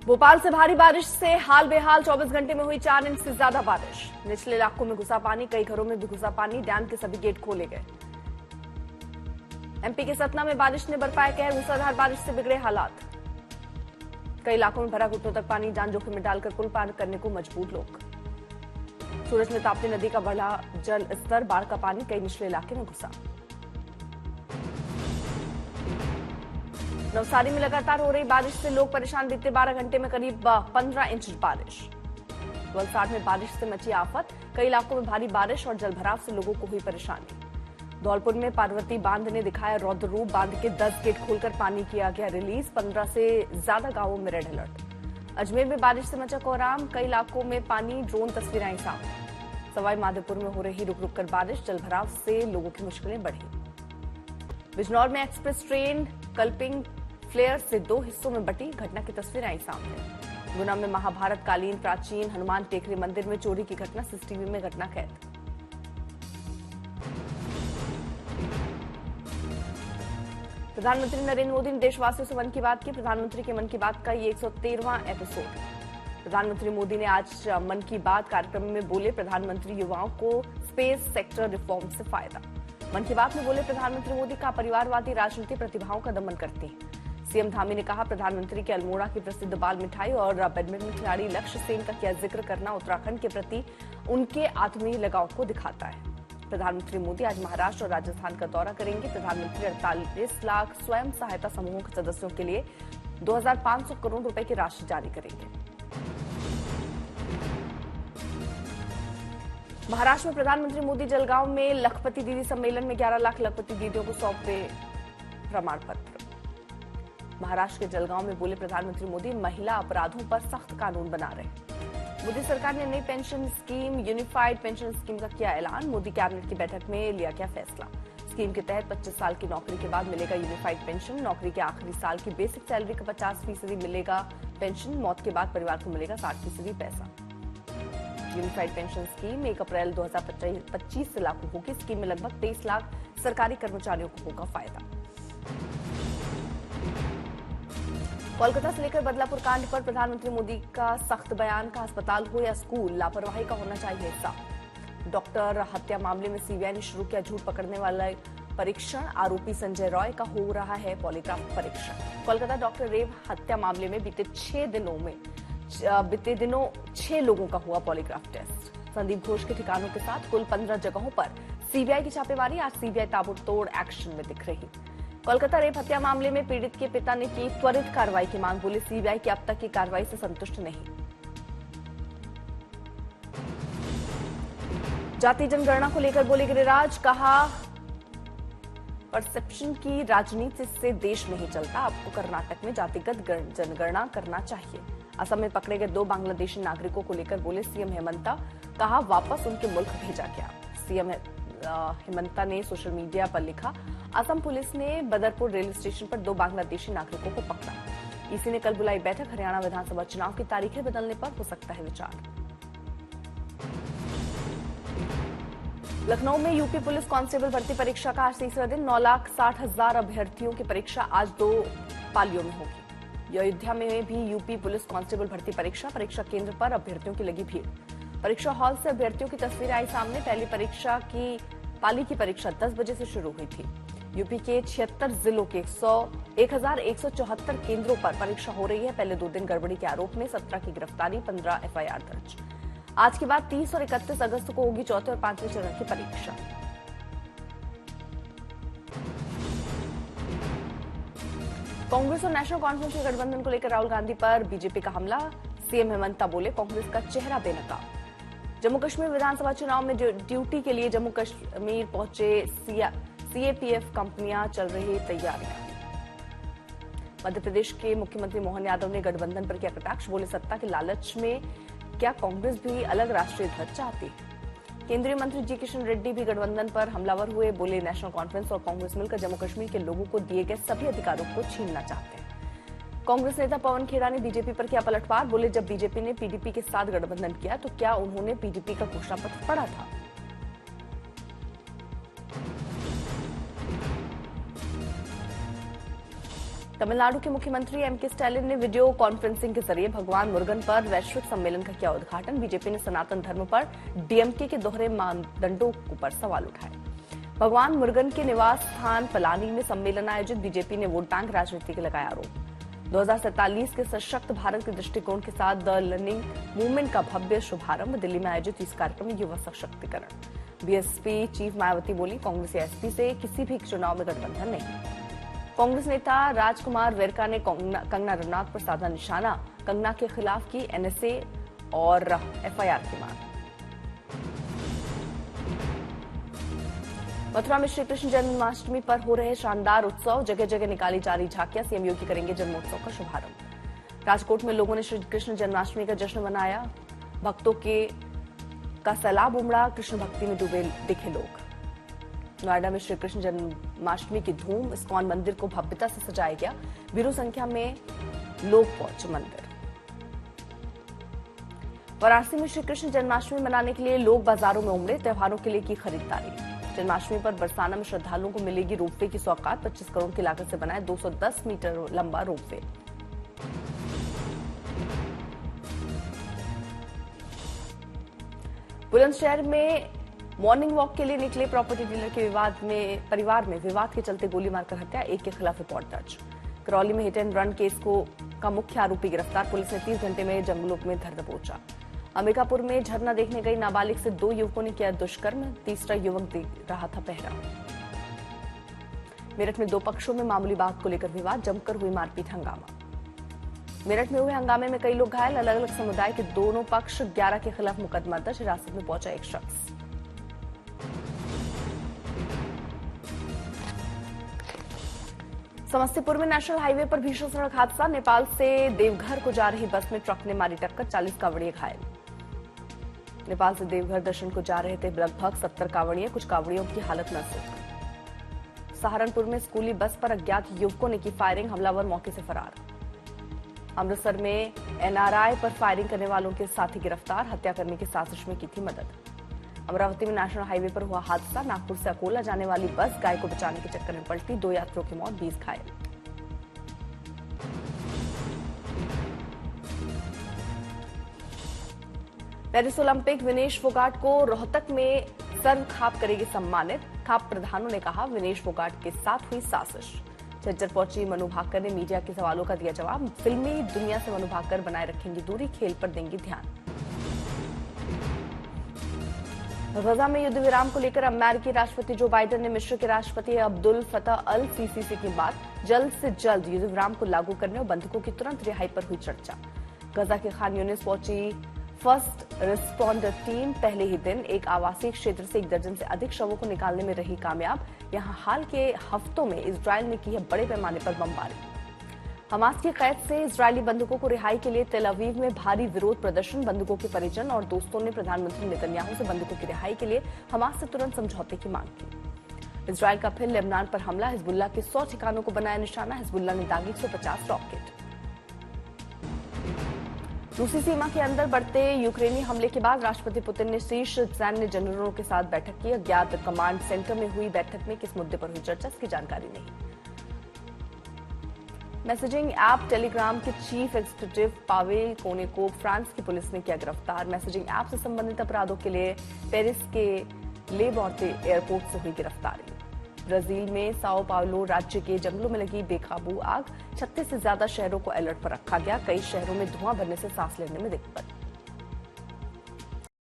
भोपाल से भारी बारिश से हाल बेहाल। 24 घंटे में हुई 4 इंच से ज्यादा बारिश। निचले इलाकों में घुसा पानी, कई घरों में भी घुसा पानी। डैम के सभी गेट खोले गए। एमपी के सतना में बारिश ने बरपाया कहर। मूसलाधार बारिश से बिगड़े हालात। कई इलाकों में भरा घुटनों तक पानी। जान जोखिम में डालकर पुल पार करने को मजबूर लोग। सूरज में ताप्ती नदी का बढ़ा जल स्तर। बाढ़ का पानी कई निचले इलाके में घुसा। नवसारी में लगातार हो रही बारिश से लोग परेशान। बीते 12 घंटे में करीब 15 इंच बारिश। वलसाड में बारिश से मची आफत। कई इलाकों में भारी बारिश और जलभराव से लोगों को हुई परेशानी। धौलपुर में पार्वती बांध ने दिखाया रौद्र रूप। बांध के 10 गेट खोलकर पानी किया गया रिलीज। 15 से ज्यादा गांवों में रेड अलर्ट। अजमेर में बारिश से मचा कोहराम। कई इलाकों में पानी। ड्रोन तस्वीरें आई सामने। सवाई माधोपुर में हो रही रुक रुक कर बारिश। जलभराव से लोगों की मुश्किलें बढ़ी। बिजनौर में एक्सप्रेस ट्रेन कल्पिंग फ्लेयर से 2 हिस्सों में बटी। घटना की तस्वीरें आई सामने। गुना में महाभारत कालीन प्राचीन हनुमान टेकरी मंदिर में चोरी की घटना। सीसीटीवी में घटना कैद। प्रधानमंत्री नरेंद्र मोदी ने देशवासियों से मन की बात की। प्रधानमंत्री के मन की बात का ये 113वां एपिसोड। प्रधानमंत्री मोदी ने आज मन की बात कार्यक्रम में बोले प्रधानमंत्री युवाओं को स्पेस सेक्टर रिफॉर्म से फायदा। मन की बात में बोले प्रधानमंत्री मोदी का परिवारवादी राजनीति प्रतिभाओं का दमन करती है। सीएम धामी ने कहा प्रधानमंत्री के अल्मोड़ा की प्रसिद्ध बाल मिठाई और बैडमिंटन खिलाड़ी लक्ष्य सेन का किया जिक्र करना उत्तराखंड के प्रति उनके आत्मीय लगाव को दिखाता है। प्रधानमंत्री मोदी आज महाराष्ट्र और राजस्थान का दौरा करेंगे। प्रधानमंत्री 48 लाख स्वयं सहायता समूहों के सदस्यों के लिए 2500 करोड़ रुपए की राशि जारी करेंगे। महाराष्ट्र में प्रधानमंत्री मोदी जलगांव में लखपति दीदी सम्मेलन में 11 लाख लखपति दीदियों को सौंपे प्रमाण पत्र। महाराष्ट्र के जलगांव में बोले प्रधानमंत्री मोदी महिला अपराधों पर सख्त कानून बना रहे। मोदी सरकार ने नई pension scheme unified pension scheme का किया ऐलान। मोदी कैबिनेट की बैठक में लिया गया फैसला। स्कीम के तहत 25 साल की नौकरी के बाद मिलेगा यूनिफाइड पेंशन। नौकरी के आखिरी साल की बेसिक सैलरी का 50% मिलेगा पेंशन। मौत के बाद परिवार को मिलेगा 60% पैसा। यूनिफाइड पेंशन स्कीम 1 अप्रैल 2025 से लागू होगी। स्कीम में लगभग 23 लाख सरकारी कर्मचारियों को होगा फायदा। कोलकाता से लेकर बदलापुर कांड पर प्रधानमंत्री मोदी का सख्त बयान। का अस्पताल हो या स्कूल, लापरवाही का होना चाहिए हिसाब। डॉक्टर हत्या मामले में सीबीआई ने शुरू किया झूठ पकड़ने वाला परीक्षण। आरोपी संजय रॉय का हो रहा है पॉलीग्राफ परीक्षण। कोलकाता डॉक्टर रेव हत्या मामले में बीते दिनों 6 लोगों का हुआ पॉलीग्राफ टेस्ट। संदीप घोष के ठिकानों के साथ कुल 15 जगहों पर सीबीआई की छापेमारी। आज सीबीआई ताबड़तोड़ एक्शन में दिख रही। कोलकाता रेप हत्या मामले में पीड़ित के पिता ने की त्वरित कार्रवाई की मांग। बोले सीबीआई की अब तक की कार्रवाई से संतुष्ट नहीं। जाति जनगणना को लेकर बोले गिरिराज। कहा परसेप्शन की राजनीति से देश नहीं चलता। आपको कर्नाटक में जातिगत जनगणना करना चाहिए। असम में पकड़े गए 2 बांग्लादेशी नागरिकों को लेकर बोले सीएम हेमंता। कहा वापस उनके मुल्क भेजा गया। सीएम हेमंता ने सोशल मीडिया पर लिखा असम पुलिस ने बदरपुर रेलवे स्टेशन पर 2 बांग्लादेशी नागरिकों को पकड़ा। ईसी ने कल बुलाई बैठक। हरियाणा विधानसभा चुनाव की तारीखें बदलने पर हो सकता है विचार। लखनऊ में यूपी पुलिस कांस्टेबल भर्ती परीक्षा का आज तीसरा दिन। 9,60,000 अभ्यर्थियों की परीक्षा आज 2 पालियों में होगी। अयोध्या में भी यूपी पुलिस कांस्टेबल भर्ती परीक्षा केंद्र पर अभ्यर्थियों की लगी भीड़। परीक्षा हॉल से अभ्यर्थियों की तस्वीरें आई सामने। पहली पाली की परीक्षा 10 बजे से शुरू हुई थी। यूपी के 76 जिलों के 1,174 केंद्रों पर परीक्षा हो रही है। पहले 2 दिन गड़बड़ी के आरोप में 17 की गिरफ्तारी, 15 एफआईआर दर्ज। आज के बाद 30 और 31 अगस्त को होगी चौथे और 5वें चरण की परीक्षा। कांग्रेस और नेशनल कॉन्फ्रेंस के गठबंधन को लेकर राहुल गांधी पर बीजेपी का हमला। सीएम हेमंता बोले कांग्रेस का चेहरा बेनकाब। जम्मू कश्मीर विधानसभा चुनाव में ड्यूटी के लिए जम्मू कश्मीर पहुंचे सीएपीएफ कंपनियां। चल रही तैयारियां। मध्य प्रदेश के मुख्यमंत्री मोहन यादव ने गठबंधन पर किया कटाक्ष। बोले सत्ता के लालच में क्या कांग्रेस भी अलग राष्ट्रीय ध्वज चाहती है। केंद्रीय मंत्री जी किशन रेड्डी भी गठबंधन पर हमलावर हुए। बोले नेशनल कॉन्फ्रेंस और कांग्रेस मिलकर जम्मू कश्मीर के लोगों को दिए गए सभी अधिकारों को छीनना चाहते हैं। कांग्रेस नेता पवन खेड़ा ने बीजेपी पर किया पलटवार। बोले जब बीजेपी ने पीडीपी के साथ गठबंधन किया तो क्या उन्होंने पीडीपी का घोषणा पत्र पढ़ा था। तमिलनाडु के मुख्यमंत्री एम.के. स्टालिन ने वीडियो कॉन्फ्रेंसिंग के जरिए भगवान मुरुगन पर वैश्विक सम्मेलन का किया उद्घाटन। बीजेपी ने सनातन धर्म पर डीएमके के दोहरे मानदंडों पर सवाल उठाए। भगवान मुरुगन के निवास स्थान पलानी में सम्मेलन आयोजित। बीजेपी ने वोट बैंक राजनीति के लगाया आरोप। 2047 के सशक्त भारत के दृष्टिकोण के साथ द लर्निंग मूवमेंट का भव्य शुभारंभ। दिल्ली में आयोजित इस कार्यक्रम में युवा सशक्तिकरण। बीएसपी चीफ मायावती बोली, कांग्रेस या एसपी से किसी भी चुनाव में गठबंधन नहीं। कांग्रेस नेता राजकुमार वेरका ने कंगना रनौत पर साधा निशाना। कंगना के खिलाफ की एनएसए और एफआईआर की मांग। मथुरा में श्रीकृष्ण जन्माष्टमी पर हो रहे शानदार उत्सव। जगह जगह निकाली जा रही झांकियां। सीएम योगी करेंगे जन्मोत्सव का शुभारंभ। राजकोट में लोगों ने श्रीकृष्ण जन्माष्टमी का जश्न मनाया। भक्तों का सैलाब उमड़ा। कृष्ण भक्ति में डूबे दिखे लोग। नोएडा में श्रीकृष्ण जन्माष्टमी की धूम। इस्कॉन मंदिर को भव्यता से सजाया गया। बीरो संख्या में लोग पहुंचे मंदिर। वाराणसी में श्रीकृष्ण जन्माष्टमी मनाने के लिए लोग बाजारों में उमड़े। त्योहारों के लिए की खरीदारी। जन्माष्टमी पर बरसाना में श्रद्धालुओं को मिलेगी रोपवे की सौगात। 25 करोड़ की लागत से बनाए 210 मीटर लंबा रोपवे। बुलंदशहर में मॉर्निंग वॉक के लिए निकले प्रॉपर्टी डीलर के परिवार में विवाद के चलते गोली मारकर हत्या। एक के खिलाफ रिपोर्ट दर्ज। करौली में हिट एंड रन केस का मुख्य आरोपी गिरफ्तार। पुलिस ने 30 घंटे में जंगलों में धर दबोचा। अंबिकापुर में झरना देखने गई नाबालिग से 2 युवकों ने किया दुष्कर्म। तीसरा युवक दे रहा था पहरा। मेरठ में 2 पक्षों में मामूली बात को लेकर विवाद। जमकर हुई मारपीट हंगामा। मेरठ में हुए हंगामे में कई लोग घायल। अलग अलग समुदाय के दोनों पक्ष। 11 के खिलाफ मुकदमा दर्ज। हिरासत में पहुंचा एक शख्स। समस्तीपुर में नेशनल हाईवे पर भीषण सड़क हादसा। नेपाल से देवघर को जा रही बस में ट्रक ने मारी टक्कर। 40 कांवड़िए घायल। नेपाल से देवघर दर्शन को जा रहे थे लगभग 70 कांवड़िए। कुछ कांवड़ियों की हालत नाजुक। सहारनपुर में स्कूली बस पर अज्ञात युवकों ने की फायरिंग। हमलावर मौके से फरार। अमृतसर में एनआरआई पर फायरिंग करने वालों के साथी गिरफ्तार। हत्या करने की साजिश में की थी मदद। अमरावती में नेशनल हाईवे पर हुआ हादसा। नागपुर से अकोला जाने वाली बस गाय को बचाने के चक्कर में पलटी। 2 यात्रियों की मौत, 20 घायल। पेरिस ओलंपिक विनेश फोगाट को रोहतक में सर्व खाप करेगी सम्मानित। खाप प्रधानों ने कहा, विनेश फोगाट के साथ हुई साजिश। झज्जर पहुंची मनु भाकर ने मीडिया के सवालों का दिया जवाब। फिल्मी दुनिया से मनु भाकर बनाए रखेंगी दूरी। खेल पर देंगी ध्यान। गजा में युद्ध विराम को लेकर अमेरिकी राष्ट्रपति जो बाइडेन ने मिस्र के राष्ट्रपति अब्दुल फतह अल सीसी से की बात। जल्द से जल्द युद्ध विराम को लागू करने और बंधकों की तुरंत रिहाई पर हुई चर्चा। गजा के खान यूनिस पहुंची फर्स्ट रिस्पॉन्डर टीम। पहले ही दिन एक आवासीय क्षेत्र से 1 दर्जन से अधिक शवों को निकालने में रही कामयाब। यहां हाल के हफ्तों में इजरायल ने की है बड़े पैमाने पर बमबारी। हमास की कैद से इजरायली बंधकों को रिहाई के लिए तेल अवीव में भारी विरोध प्रदर्शन। बंधकों के परिजन और दोस्तों ने प्रधानमंत्री नेतन्याहू से बंधकों की रिहाई के लिए हमास से तुरंत समझौते की मांग की। इजरायल का फिर लेबनान पर हमला। हिजबुल्लाह के 100 ठिकानों को बनाया निशाना। हिजबुल्लाह ने दागी 150 रॉकेट। रूसी सीमा के अंदर बढ़ते यूक्रेनी हमले के बाद राष्ट्रपति पुतिन ने शीर्ष सैन्य जनरलों के साथ बैठक की। अज्ञात कमांड सेंटर में हुई बैठक में किस मुद्दे पर हुई चर्चा, इसकी जानकारी नहीं। मैसेजिंग ऐप टेलीग्राम के चीफ एग्जीक्यूटिव पावेल कोने को फ्रांस की पुलिस ने किया गिरफ्तार। मैसेजिंग ऐप से संबंधित अपराधों के लिए पेरिस के ले बोर्ते एयरपोर्ट से हुई गिरफ्तारी। ब्राजील में साओ पाउलो राज्य के जंगलों में लगी बेकाबू आग। 36 से ज्यादा शहरों को अलर्ट पर रखा गया। कई शहरों में धुआं भरने से सांस लेने में दिक्कत।